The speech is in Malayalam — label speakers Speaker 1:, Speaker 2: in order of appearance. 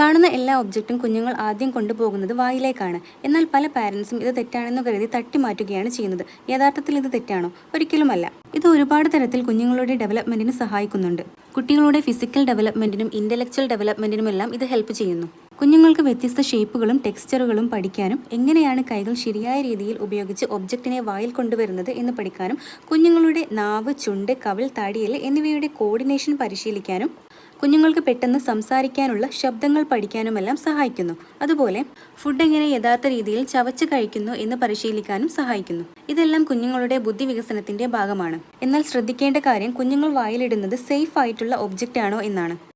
Speaker 1: കാണുന്ന എല്ലാ ഒബ്ജക്റ്റും കുഞ്ഞുങ്ങൾ ആദ്യം കൊണ്ടുപോകുന്നത് വായിലേക്കാണ്. എന്നാൽ പല പാരൻസും ഇത് തെറ്റാണെന്ന് കരുതി തട്ടിമാറ്റുകയാണ് ചെയ്യുന്നത്. യഥാർത്ഥത്തിൽ ഇത് തെറ്റാണോ? ഒരിക്കലുമല്ല. ഇത് ഒരുപാട് തരത്തിൽ കുഞ്ഞുങ്ങളുടെ ഡെവലപ്മെന്റിന് സഹായിക്കുന്നുണ്ട്. കുട്ടികളുടെ ഫിസിക്കൽ ഡെവലപ്മെന്റിനും ഇന്റലക്ച്വൽ ഡെവലപ്മെന്റിനുമെല്ലാം ഇത് ഹെൽപ്പ് ചെയ്യുന്നു. കുഞ്ഞുങ്ങൾക്ക് വ്യത്യസ്ത ഷേപ്പുകളും ടെക്സ്ചറുകളും പഠിക്കാനും എങ്ങനെയാണ് കൈകൾ ശരിയായ രീതിയിൽ ഉപയോഗിച്ച് ഒബ്ജക്റ്റിനെ വായിൽ കൊണ്ടുവരുന്നത് എന്ന് പഠിക്കാനും കുഞ്ഞുങ്ങളുടെ നാവ്, ചുണ്ട്, കവിൾ, താടിയെല്ല് എന്നിവയുടെ കോർഡിനേഷൻ പരിശീലിക്കാനും കുഞ്ഞുങ്ങൾക്ക് പെട്ടെന്ന് സംസാരിക്കാനുള്ള ശബ്ദങ്ങൾ പഠിക്കാനുമെല്ലാം സഹായിക്കുന്നു. അതുപോലെ ഫുഡ് എങ്ങനെ യഥാർത്ഥ രീതിയിൽ ചവച്ച് കഴിക്കുന്നു എന്ന് പരിശീലിക്കാനും സഹായിക്കുന്നു. ഇതെല്ലാം കുഞ്ഞുങ്ങളുടെ ബുദ്ധി വികസനത്തിന്റെ ഭാഗമാണ്. എന്നാൽ ശ്രദ്ധിക്കേണ്ട കാര്യം കുഞ്ഞുങ്ങൾ വായിലിടുന്നത് സേഫ് ആയിട്ടുള്ള ഒബ്ജക്റ്റ് ആണോ എന്നാണ്.